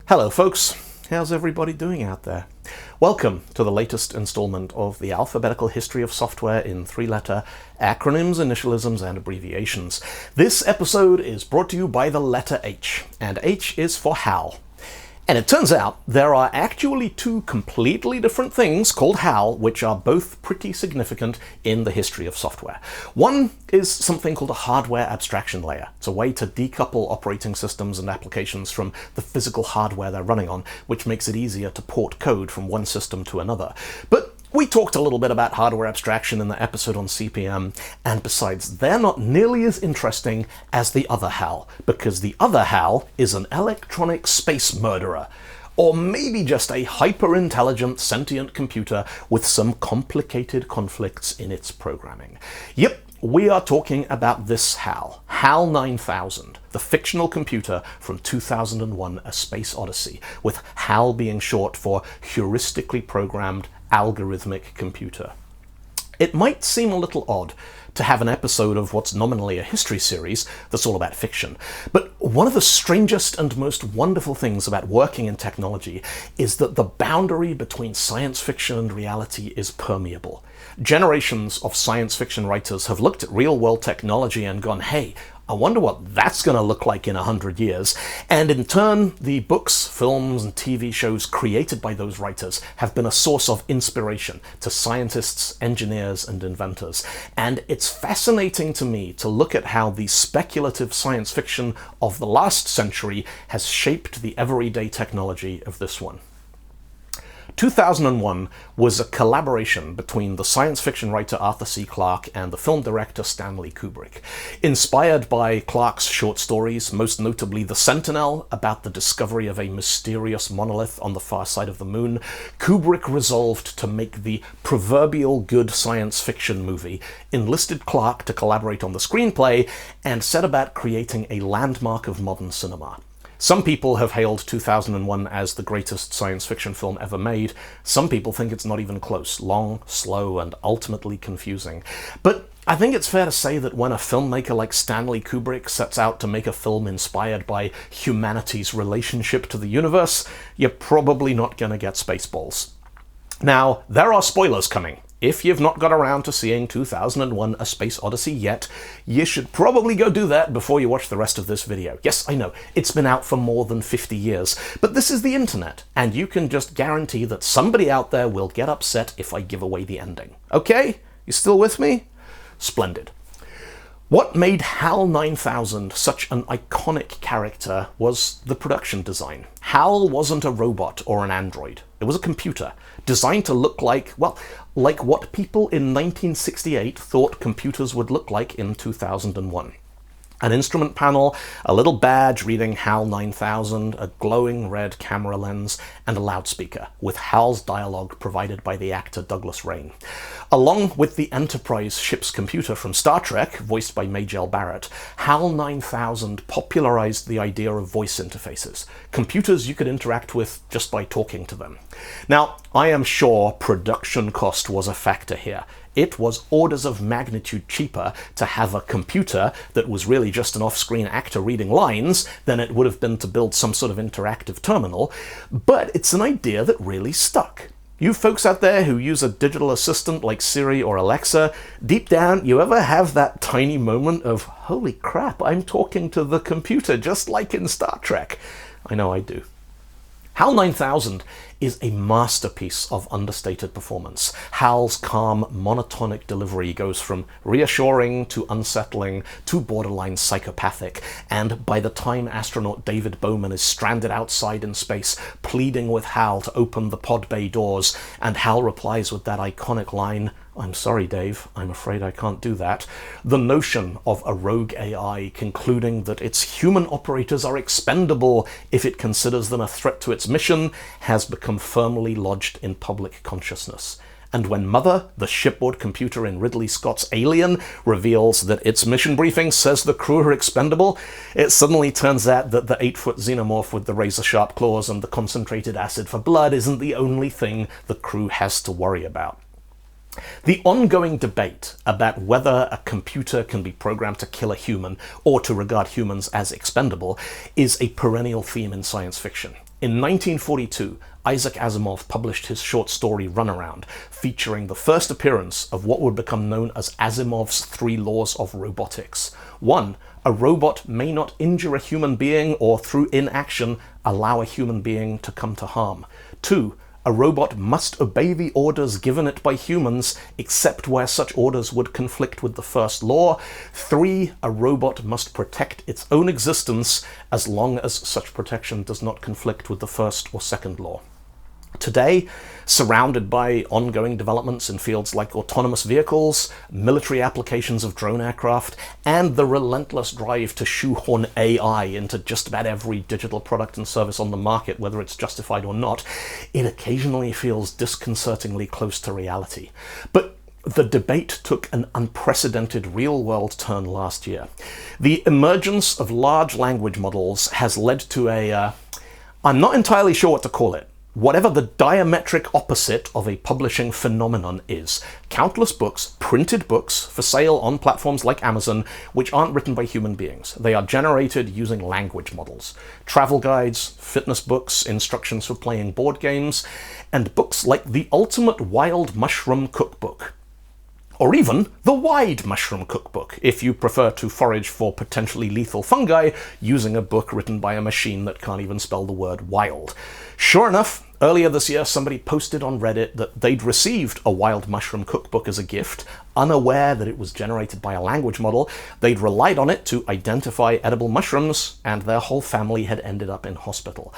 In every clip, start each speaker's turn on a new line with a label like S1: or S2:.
S1: Hello folks, how's everybody doing out there? Welcome to the latest installment of the alphabetical history of software in three-letter acronyms, initialisms, and abbreviations. This episode is brought to you by the letter H, and H is for HAL. And it turns out there are actually two completely different things called HAL, which are both pretty significant in the history of software. One is something called a hardware abstraction layer. It's a way to decouple operating systems and applications from the physical hardware they're running on, which makes it easier to port code from one system to another. But we talked a little bit about hardware abstraction in the episode on CPM, and besides, they're not nearly as interesting as the other HAL, because the other HAL is an electronic space murderer, or maybe just a hyper-intelligent sentient computer with some complicated conflicts in its programming. Yep, we are talking about this HAL, HAL 9000, the fictional computer from 2001, A Space Odyssey, with HAL being short for Heuristically-programmed ALgorithmic computer. It might seem a little odd to have an episode of what's nominally a history series that's all about fiction, but one of the strangest and most wonderful things about working in technology is that the boundary between science fiction and reality is permeable. Generations of science fiction writers have looked at real-world technology and gone, hey, I wonder what that's going to look like in 100 years. And in turn, the books, films, and TV shows created by those writers have been a source of inspiration to scientists, engineers, and inventors. And it's fascinating to me to look at how the speculative science fiction of the last century has shaped the everyday technology of this one. 2001 was a collaboration between the science fiction writer Arthur C. Clarke and the film director Stanley Kubrick. Inspired by Clarke's short stories, most notably The Sentinel, about the discovery of a mysterious monolith on the far side of the moon, Kubrick resolved to make the proverbial good science fiction movie, enlisted Clarke to collaborate on the screenplay, and set about creating a landmark of modern cinema. Some people have hailed 2001 as the greatest science fiction film ever made. Some people think it's not even close, long, slow, and ultimately confusing. But I think it's fair to say that when a filmmaker like Stanley Kubrick sets out to make a film inspired by humanity's relationship to the universe, you're probably not going to get Spaceballs. Now, there are spoilers coming. If you've not got around to seeing 2001 A Space Odyssey yet, you should probably go do that before you watch the rest of this video. Yes, I know, it's been out for more than 50 years, but this is the internet, and you can just guarantee that somebody out there will get upset if I give away the ending. Okay? You still with me? Splendid. What made HAL 9000 such an iconic character was the production design. HAL wasn't a robot or an android. It was a computer, designed to look like, well, like what people in 1968 thought computers would look like in 2001. An instrument panel, a little badge reading HAL 9000, a glowing red camera lens, and a loudspeaker, with HAL's dialogue provided by the actor Douglas Rain. Along with the Enterprise ship's computer from Star Trek, voiced by Majel Barrett, HAL 9000 popularized the idea of voice interfaces, computers you could interact with just by talking to them. Now, I am sure production cost was a factor here. It was orders of magnitude cheaper to have a computer that was really just an off-screen actor reading lines than it would have been to build some sort of interactive terminal, but it's an idea that really stuck. You folks out there who use a digital assistant like Siri or Alexa, deep down, you ever have that tiny moment of, holy crap, I'm talking to the computer just like in Star Trek? I know I do. HAL 9000 is a masterpiece of understated performance. HAL's calm, monotonic delivery goes from reassuring to unsettling to borderline psychopathic, and by the time astronaut David Bowman is stranded outside in space, pleading with HAL to open the pod bay doors, and HAL replies with that iconic line, "I'm sorry, Dave, I'm afraid I can't do that," the notion of a rogue AI concluding that its human operators are expendable if it considers them a threat to its mission has become firmly lodged in public consciousness. And when Mother, the shipboard computer in Ridley Scott's Alien, reveals that its mission briefing says the crew are expendable, it suddenly turns out that the 8-foot xenomorph with the razor-sharp claws and the concentrated acid for blood isn't the only thing the crew has to worry about. The ongoing debate about whether a computer can be programmed to kill a human or to regard humans as expendable is a perennial theme in science fiction. In 1942, Isaac Asimov published his short story Runaround, featuring the first appearance of what would become known as Asimov's 3 laws of robotics. 1. A robot may not injure a human being or, through inaction, allow a human being to come to harm. 2. A robot must obey the orders given it by humans, except where such orders would conflict with the first law. 3. A robot must protect its own existence as long as such protection does not conflict with the first or second law. Today, surrounded by ongoing developments in fields like autonomous vehicles, military applications of drone aircraft, and the relentless drive to shoehorn AI into just about every digital product and service on the market, whether it's justified or not, it occasionally feels disconcertingly close to reality. But the debate took an unprecedented real-world turn last year. The emergence of large language models has led to I'm not entirely sure what to call it, whatever the diametric opposite of a publishing phenomenon is. Countless books, printed books, for sale on platforms like Amazon, which aren't written by human beings. They are generated using language models. Travel guides, fitness books, instructions for playing board games, and books like The Ultimate Wild Mushroom Cookbook. Or even the Wide Mushroom Cookbook, if you prefer to forage for potentially lethal fungi using a book written by a machine that can't even spell the word wild. Sure enough, earlier this year somebody posted on Reddit that they'd received a Wild Mushroom Cookbook as a gift, unaware that it was generated by a language model. They'd relied on it to identify edible mushrooms, and their whole family had ended up in hospital.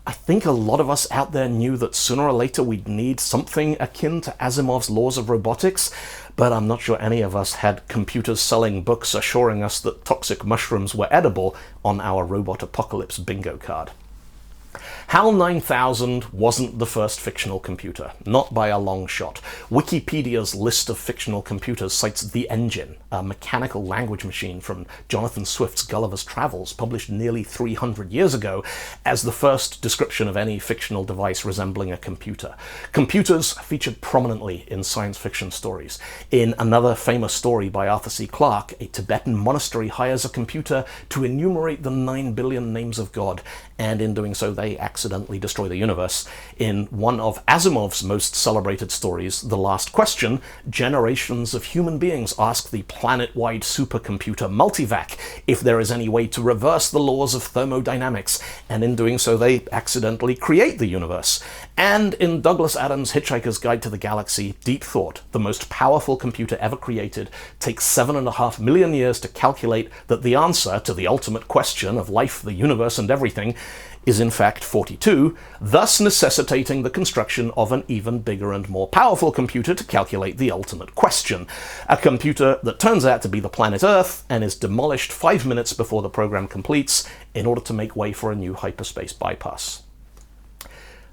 S1: I think a lot of us out there knew that sooner or later we'd need something akin to Asimov's laws of robotics, but I'm not sure any of us had computers selling books assuring us that toxic mushrooms were edible on our robot apocalypse bingo card. HAL 9000 wasn't the first fictional computer, not by a long shot. Wikipedia's list of fictional computers cites The Engine, a mechanical language machine from Jonathan Swift's Gulliver's Travels, published nearly 300 years ago, as the first description of any fictional device resembling a computer. Computers featured prominently in science fiction stories. In another famous story by Arthur C. Clarke, a Tibetan monastery hires a computer to enumerate the 9 billion names of God, and in doing so they accidentally destroy the universe. In one of Asimov's most celebrated stories, The Last Question, generations of human beings ask the planet-wide supercomputer Multivac if there is any way to reverse the laws of thermodynamics, and in doing so they accidentally create the universe. And in Douglas Adams' Hitchhiker's Guide to the Galaxy, Deep Thought, the most powerful computer ever created, takes 7.5 million years to calculate that the answer to the ultimate question of life, the universe, and everything is in fact 42, thus necessitating the construction of an even bigger and more powerful computer to calculate the ultimate question. A computer that turns out to be the planet Earth and is demolished 5 minutes before the program completes in order to make way for a new hyperspace bypass.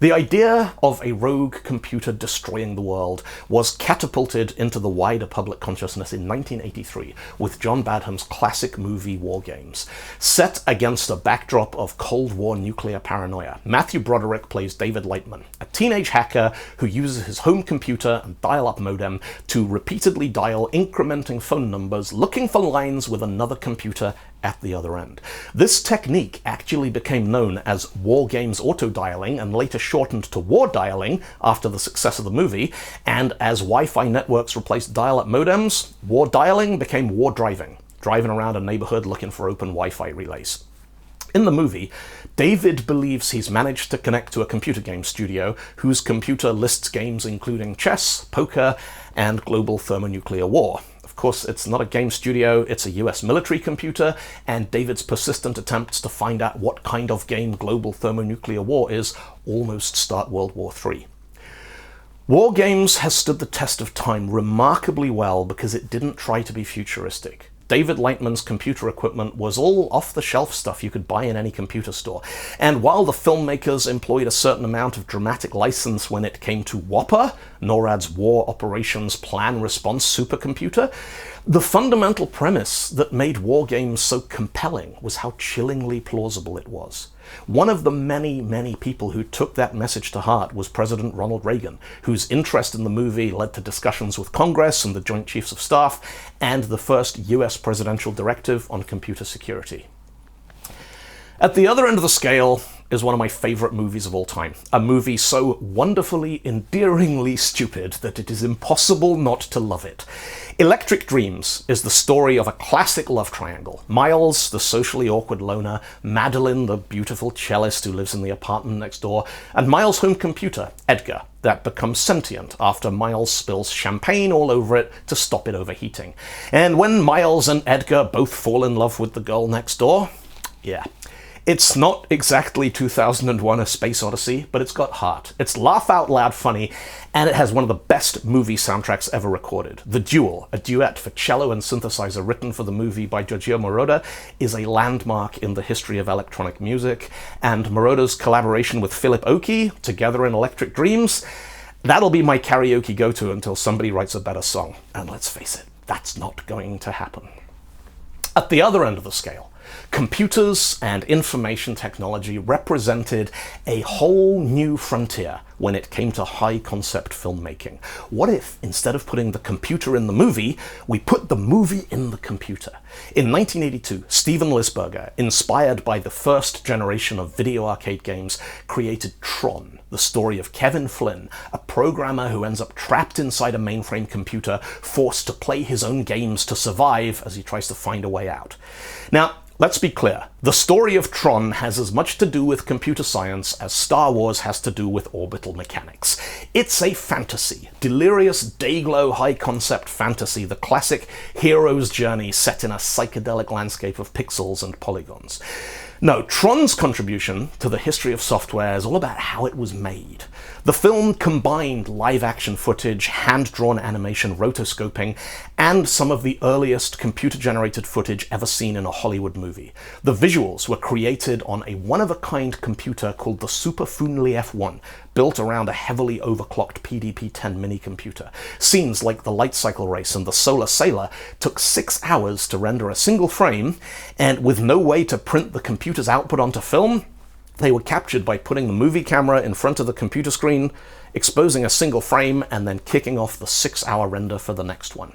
S1: The idea of a rogue computer destroying the world was catapulted into the wider public consciousness in 1983 with John Badham's classic movie War Games. Set against a backdrop of Cold War nuclear paranoia, Matthew Broderick plays David Lightman, a teenage hacker who uses his home computer and dial-up modem to repeatedly dial incrementing phone numbers looking for lines with another computer at the other end. This technique actually became known as War Games auto-dialing and later shortened to war dialing after the success of the movie, and as Wi-Fi networks replaced dial-up modems, war dialing became war driving, driving around a neighborhood looking for open Wi-Fi relays. In the movie, David believes he's managed to connect to a computer game studio whose computer lists games including chess, poker, and global thermonuclear war. Of course, it's not a game studio, it's a US military computer, and David's persistent attempts to find out what kind of game global thermonuclear war is almost start World War III. War Games has stood the test of time remarkably well because it didn't try to be futuristic. David Lightman's computer equipment was all off-the-shelf stuff you could buy in any computer store. And while the filmmakers employed a certain amount of dramatic license when it came to Whopper, NORAD's War Operations Plan Response supercomputer, the fundamental premise that made War Games so compelling was how chillingly plausible it was. One of the many, many people who took that message to heart was President Ronald Reagan, whose interest in the movie led to discussions with Congress and the Joint Chiefs of Staff, and the first US presidential directive on computer security. At the other end of the scale, is one of my favorite movies of all time. A movie so wonderfully, endearingly stupid that it is impossible not to love it. Electric Dreams is the story of a classic love triangle. Miles, the socially awkward loner, Madeline, the beautiful cellist who lives in the apartment next door, and Miles' home computer, Edgar, that becomes sentient after Miles spills champagne all over it to stop it overheating. And when Miles and Edgar both fall in love with the girl next door, yeah. It's not exactly 2001: A Space Odyssey, but it's got heart. It's laugh-out-loud funny, and it has one of the best movie soundtracks ever recorded. The Duel, a duet for cello and synthesizer written for the movie by Giorgio Moroder, is a landmark in the history of electronic music, and Moroder's collaboration with Philip Oakey, together in Electric Dreams, that'll be my karaoke go-to until somebody writes a better song. And let's face it, that's not going to happen. At the other end of the scale, computers and information technology represented a whole new frontier when it came to high-concept filmmaking. What if, instead of putting the computer in the movie, we put the movie in the computer? In 1982, Steven Lisberger, inspired by the first generation of video arcade games, created Tron, the story of Kevin Flynn, a programmer who ends up trapped inside a mainframe computer, forced to play his own games to survive as he tries to find a way out. Now, let's be clear, the story of Tron has as much to do with computer science as Star Wars has to do with orbital mechanics. It's a fantasy, delirious, day-glow, high-concept fantasy, the classic hero's journey set in a psychedelic landscape of pixels and polygons. No, Tron's contribution to the history of software is all about how it was made. The film combined live-action footage, hand-drawn animation, rotoscoping, and some of the earliest computer-generated footage ever seen in a Hollywood movie. The visuals were created on a one-of-a-kind computer called the Super Funli F1, built around a heavily overclocked PDP-10 mini-computer. Scenes like the light cycle race and the solar sailor took 6 hours to render a single frame, and with no way to print the computer's output onto film, they were captured by putting the movie camera in front of the computer screen, exposing a single frame, and then kicking off the 6-hour render for the next one.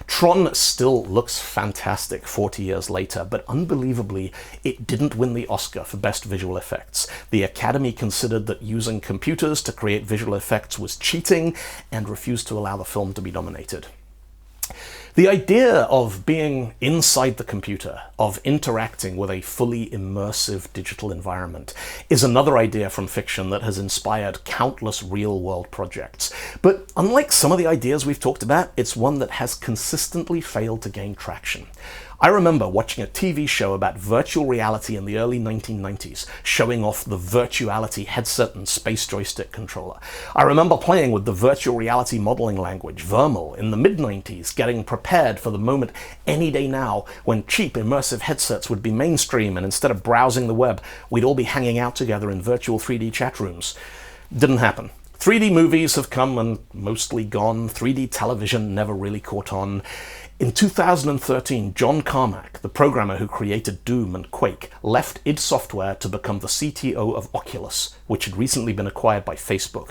S1: Tron still looks fantastic 40 years later, but unbelievably, it didn't win the Oscar for Best Visual Effects. The Academy considered that using computers to create visual effects was cheating and refused to allow the film to be nominated. The idea of being inside the computer, of interacting with a fully immersive digital environment, is another idea from fiction that has inspired countless real-world projects. But unlike some of the ideas we've talked about, it's one that has consistently failed to gain traction. I remember watching a TV show about virtual reality in the early 1990s, showing off the Virtuality headset and space joystick controller. I remember playing with the virtual reality modeling language, Vermal, in the mid-90s, getting prepared for the moment any day now when cheap immersive headsets would be mainstream, and instead of browsing the web, we'd all be hanging out together in virtual 3D chat rooms. Didn't happen. 3D movies have come and mostly gone. 3D television never really caught on. In 2013, John Carmack, the programmer who created Doom and Quake, left id Software to become the CTO of Oculus, which had recently been acquired by Facebook.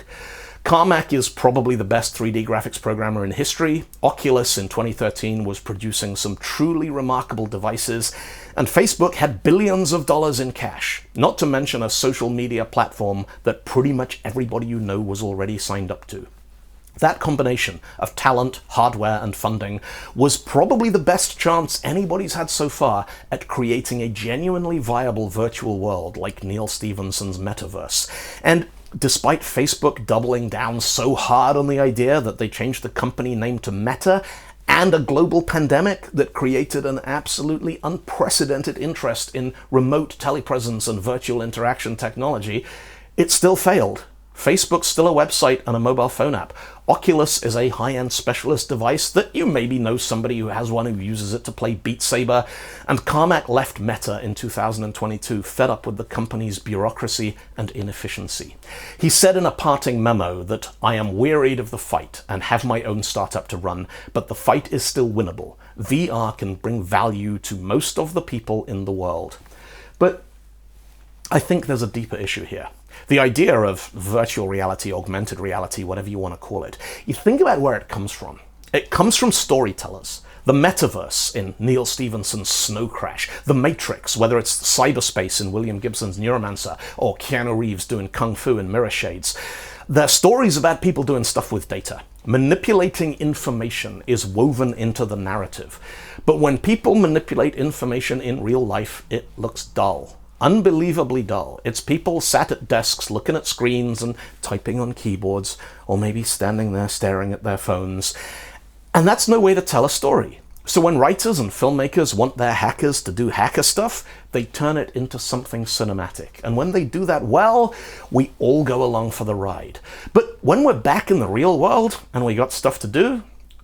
S1: Carmack is probably the best 3D graphics programmer in history. Oculus in 2013 was producing some truly remarkable devices, and Facebook had billions of dollars in cash, not to mention a social media platform that pretty much everybody you know was already signed up to. That combination of talent, hardware, and funding was probably the best chance anybody's had so far at creating a genuinely viable virtual world like Neal Stephenson's metaverse. And despite Facebook doubling down so hard on the idea that they changed the company name to Meta, and a global pandemic that created an absolutely unprecedented interest in remote telepresence and virtual interaction technology, it still failed. Facebook's still a website and a mobile phone app. Oculus is a high-end specialist device that you maybe know somebody who has one who uses it to play Beat Saber, and Carmack left Meta in 2022 fed up with the company's bureaucracy and inefficiency. He said in a parting memo that, "I am wearied of the fight and have my own startup to run, but the fight is still winnable. VR can bring value to most of the people in the world." But I think there's a deeper issue here. The idea of virtual reality, augmented reality, whatever you want to call it, you think about where it comes from. It comes from storytellers. The metaverse in Neil Stephenson's Snow Crash, the Matrix, whether it's cyberspace in William Gibson's Neuromancer, or Keanu Reeves doing Kung Fu in Mirror Shades. They're stories about people doing stuff with data. Manipulating information is woven into the narrative. But when people manipulate information in real life, it looks dull. Unbelievably dull. It's people sat at desks looking at screens and typing on keyboards, or maybe standing there staring at their phones. And that's no way to tell a story. So when writers and filmmakers want their hackers to do hacker stuff, they turn it into something cinematic. And when they do that well, we all go along for the ride. But when we're back in the real world and we got stuff to do,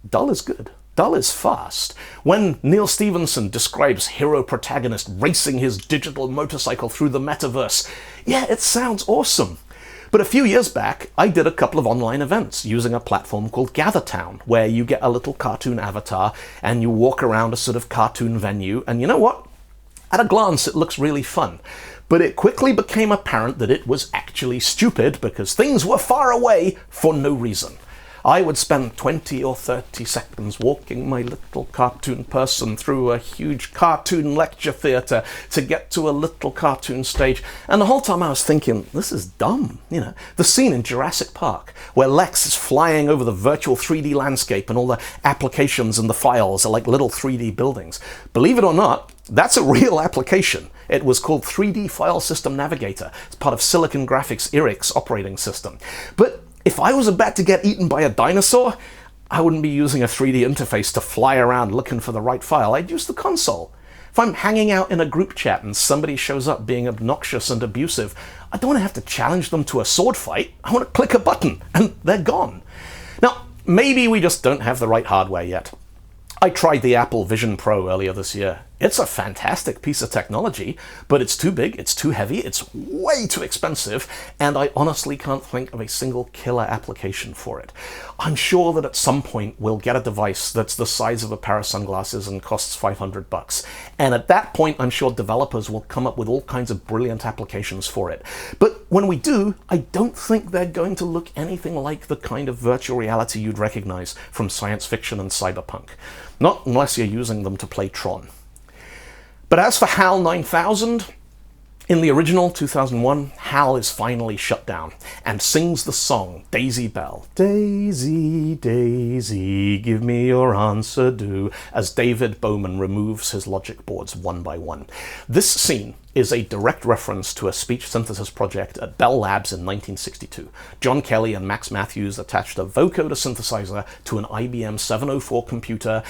S1: dull is good. Dull is fast. When Neil Stephenson describes hero protagonist racing his digital motorcycle through the metaverse, yeah, it sounds awesome. But a few years back, I did a couple of online events using a platform called GatherTown, where you get a little cartoon avatar and you walk around a sort of cartoon venue, and you know what? At a glance, it looks really fun. But it quickly became apparent that it was actually stupid because things were far away for no reason. I would spend 20 or 30 seconds walking my little cartoon person through a huge cartoon lecture theatre to get to a little cartoon stage. And the whole time I was thinking, this is dumb. You know, the scene in Jurassic Park where Lex is flying over the virtual 3D landscape and all the applications and the files are like little 3D buildings. Believe it or not, that's a real application. It was called 3D File System Navigator. It's part of Silicon Graphics' IRIX operating system. But if I was about to get eaten by a dinosaur, I wouldn't be using a 3D interface to fly around looking for the right file. I'd use the console. If I'm hanging out in a group chat and somebody shows up being obnoxious and abusive, I don't want to have to challenge them to a sword fight. I want to click a button and they're gone. Now, maybe we just don't have the right hardware yet. I tried the Apple Vision Pro earlier this year. It's a fantastic piece of technology, but it's too big, it's too heavy, it's way too expensive, and I honestly can't think of a single killer application for it. I'm sure that at some point we'll get a device that's the size of a pair of sunglasses and costs $500. And at that point, I'm sure developers will come up with all kinds of brilliant applications for it. But when we do, I don't think they're going to look anything like the kind of virtual reality you'd recognize from science fiction and cyberpunk. Not unless you're using them to play Tron. But as for HAL 9000, in the original 2001, HAL is finally shut down and sings the song Daisy Bell. Daisy, Daisy, give me your answer do, as David Bowman removes his logic boards one by one. This scene is a direct reference to a speech synthesis project at Bell Labs in 1962. John Kelly and Max Matthews attached a vocoder synthesizer to an IBM 704 computer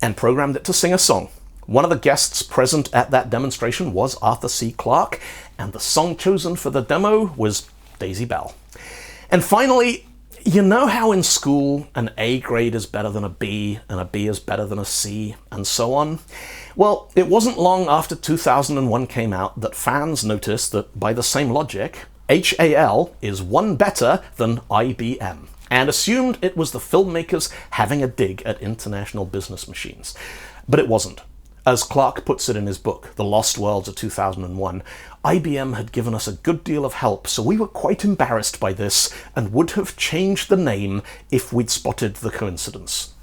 S1: and programmed it to sing a song. One of the guests present at that demonstration was Arthur C. Clarke, and the song chosen for the demo was Daisy Bell. And finally, you know how in school an A grade is better than a B, and a B is better than a C, and so on? Well, it wasn't long after 2001 came out that fans noticed that, by the same logic, HAL is one better than IBM, and assumed it was the filmmakers having a dig at international business machines. But it wasn't. As Clarke puts it in his book, The Lost Worlds of 2001, IBM had given us a good deal of help, so we were quite embarrassed by this and would have changed the name if we'd spotted the coincidence.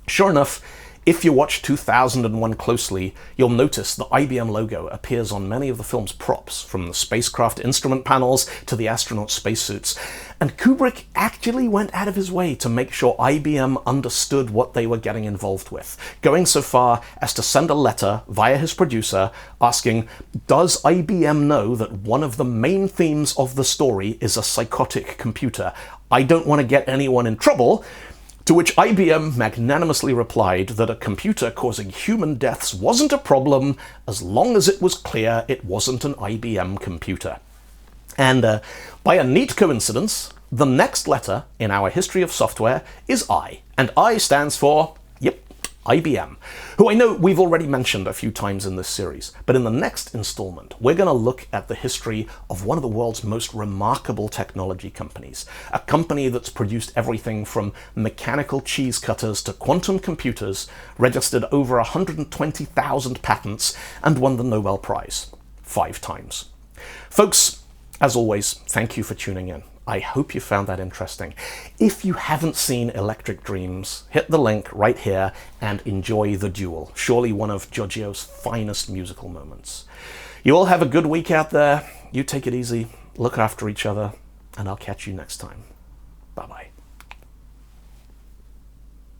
S1: Sure enough, if you watch 2001 closely, you'll notice the IBM logo appears on many of the film's props, from the spacecraft instrument panels to the astronaut spacesuits. And Kubrick actually went out of his way to make sure IBM understood what they were getting involved with, going so far as to send a letter via his producer asking, does IBM know that one of the main themes of the story is a psychotic computer? I don't want to get anyone in trouble. To which IBM magnanimously replied that a computer causing human deaths wasn't a problem as long as it was clear it wasn't an IBM computer. And by a neat coincidence, the next letter in our history of software is I, and I stands for, yep, IBM, who I know we've already mentioned a few times in this series, but in the next installment, we're going to look at the history of one of the world's most remarkable technology companies, a company that's produced everything from mechanical cheese cutters to quantum computers, registered over 120,000 patents, and won the Nobel Prize 5 times. Folks, as always, thank you for tuning in. I hope you found that interesting. If you haven't seen Electric Dreams, hit the link right here and enjoy The Duel, surely one of Giorgio's finest musical moments. You all have a good week out there. You take it easy, look after each other, and I'll catch you next time.